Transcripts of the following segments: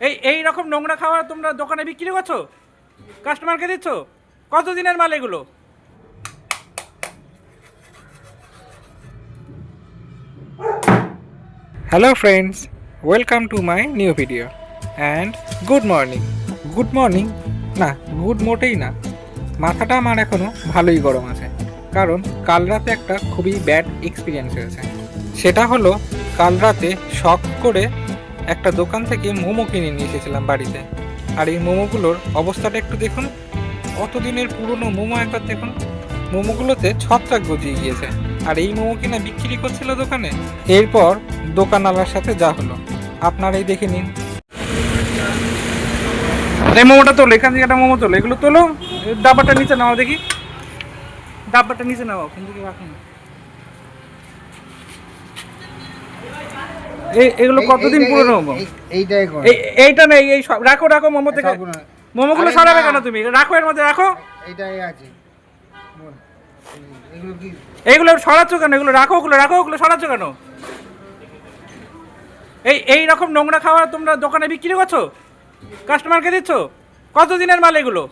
এই রকম নোংরা খাবার তোমরা দোকানে বিক্রি করছো, কাস্টমারকে দিচ্ছ? কত দিনের মাল এগুলো? Hello friends, welcome to my new video and good morning. Good morning না, গুড মোটেই না। মাথাটা আমার এখনও ভালোই গরম আছে, কারণ কাল রাতে একটা খুবই ব্যাড এক্সপিরিয়েন্স হয়েছে। সেটা হলো, কাল রাতে শখ করে একটা দোকান থেকে মোমো কিনে নিয়ে এসেছিলাম বাড়িতে। আর এই মোমোগুলোর অবস্থাটা একটু দেখুন, অতদিনের পুরনো মোমো একবার দেখুন। মোমোগুলোতে ছত্রাক গজিয়ে গিয়েছে, আর এই মোমো কিনা বিক্রি করছিল দোকানে। এরপর দোকানওয়ালার সাথে যা হলো আপনারাই দেখে নিন। এই মোমোটা তোলো, এখান থেকে একটা মোমো তোলো, এগুলো তোলো। ডাব্বাটা নিচে নাও, দেখি ডাব্বাটা নিচে নাও, ওখান থেকে রাখুন। এগুলো কতদিন পুরনো মোমো? এইটা নেই, এই সব রাখো রাখো মোমো থেকে। মোমোগুলো সরাবে কেন তুমি? রাখো, এর মধ্যে রাখো। এইটাই আছে। এইগুলো সরাচ্ছ কেন? এগুলো রাখো, ওগুলো রাখো, ওগুলো সরাচ্ছ কেন? এই রকম নোংরা খাবার তোমরা দোকানে বিক্রি করছো, কাস্টমারকে দিচ্ছ? কত দিনের মাল এগুলো?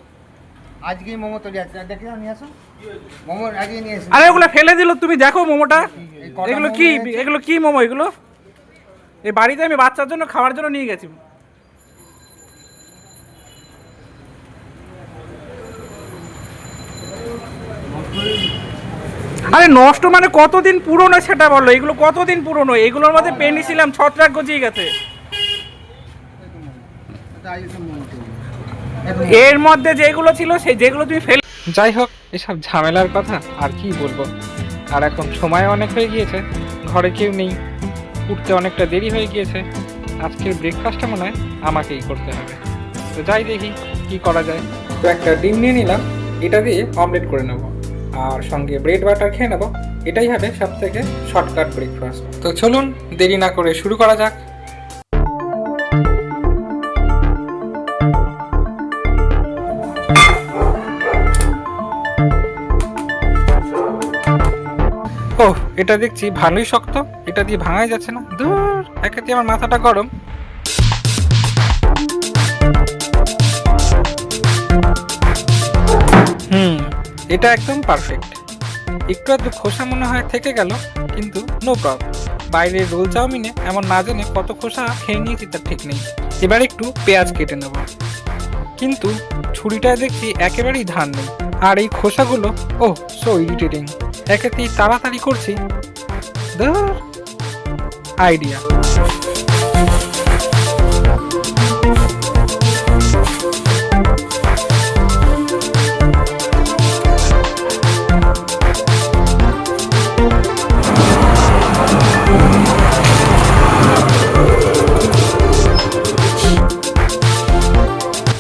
আজকে মোমো তৈরি আছে, দেখে নিয়ে আসো। মোমো আজকে নিয়ে এসো। আরে ওগুলো ফেলে দিল, তুমি দেখো মোমোটা। এগুলো কি, এগুলো কি মোমো এগুলো? এই বাড়িতে আমি বাচ্চার জন্য খাওয়ার জন্য নিয়ে গেছি। আরে নষ্ট মানে কতদিন পুরনো সেটা বলো। এগুলো কতদিন পুরনো? এগুলোর মধ্যে পেনিছিলাম, ছত্রাক গজিয়ে গেছে। এর মধ্যে যেগুলো ছিল সেই যেগুলো তুমি ফেলে। যাই হোক, এসব ঝামেলার কথা আর কি বলবো। আর এখন সময় অনেক হয়ে গিয়েছে, ঘরে কেউ নেই, উঠতে অনেকটা দেরি হয়ে গিয়েছে। আজকের ব্রেকফাস্টটা মনে হয় আমাকেই করতে হবে। তো যাই দেখি কি করা যায়। তো একটা ডিম নিয়ে নিলাম, এটা দিয়ে অমলেট করে নেবো, আর সঙ্গে ব্রেড বাটার খেয়ে নেবো। এটাই হবে সব থেকে শর্টকাট ব্রেকফাস্ট। তো চলুন দেরি না করে শুরু করা যাক। ও, এটা দেখছি ভালোই শক্ত, এটা দিয়ে ভাঙাই যাচ্ছে না। ধুর, একাতে আমার মাথাটা গরম। এটা একদম পারফেক্ট। একটু আধটু খোসা মনে হয় থেকে গেল, কিন্তু নো প্রবলেম। বাইরের রোল চাউমিনে এমন না জানে কত খোসা খেয়ে নিয়েছি তার ঠিক নেই। এবার একটু পেঁয়াজ কেটে নেব, কিন্তু ছুরিটায় দেখছি একেবারেই ধার নেই। আর এই খোসাগুলো, ও সো ইরিটেটিং। একেতেই তাড়াতাড়ি করছি, ধর আইডিয়া।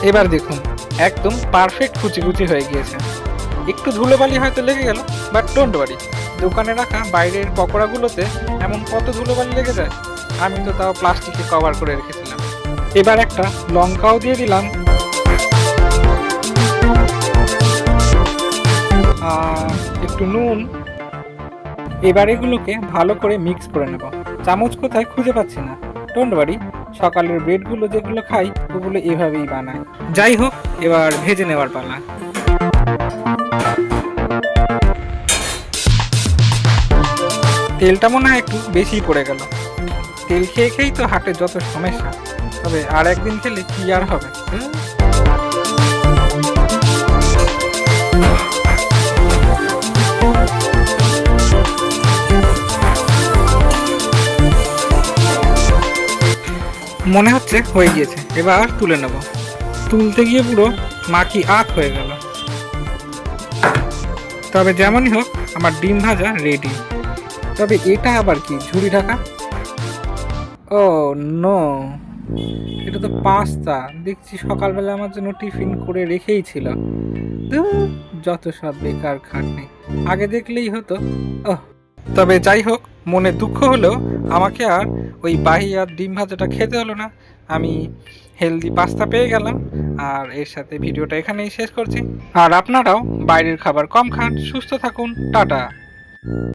এবার দেখুন, একদম পারফেক্ট কুচি কুচি হয়ে গিয়েছে। একটু ধুলোবালি হয়তো লেগে গেল, বাট ডোন্ট ওয়ারি। দোকানে রাখা বাইরের পকোড়াগুলোতে এমন কত ধুলোবালি লেগে যায়, আমি তো তাও প্লাস্টিকে কভার করে রেখেছিলাম। এবার একটা লঙ্কাও দিয়ে দিলাম, একটু নুন। এবার এগুলোকে ভালো করে মিক্স করে নেব। চামচ কোথায় খুঁজে পাচ্ছি না, ডোন্ট ওয়ারি। সকালের ব্রেডগুলো যেগুলো খাই ওগুলো এভাবেই বানায়। যাই হোক, এবার ভেজে নেওয়ার পালা। তেলটা মনে হয় একটু বেশি পড়ে গেল। তেল খেয়ে খেয়েই তো হাটে যত সমস্যা। তবে আর একদিন খেলে কি আর হবে। মনে হচ্ছে হয়ে গিয়েছে, এবার তুলে নেব। তুলতে গিয়ে পুরো মাটি আঁক হয়ে গেল। তবে যেমনই হোক, আমার ডিম ভাজা রেডি। তবে এটা আবার কি ঝুড়ি ঢাকা? ও নো, এটা তো পাস্তা। দেখছি সকালবেলা আমার জন্য টিফিন করে রেখেই ছিল। যত সব বেকার খাটনি, আগে দেখলেই হতো। ওহ, তবে যাই হোক, মনে দুঃখ হলেও আমাকে আর ওই বাহিয়ার ডিম ভাজাটা খেতে হলো না। আমি হেলদি পাস্তা পেয়ে গেলাম। আর এর সাথে ভিডিওটা এখানেই শেষ করছি। আর আপনারাও বাইরের খাবার কম খান, সুস্থ থাকুন, টাটা।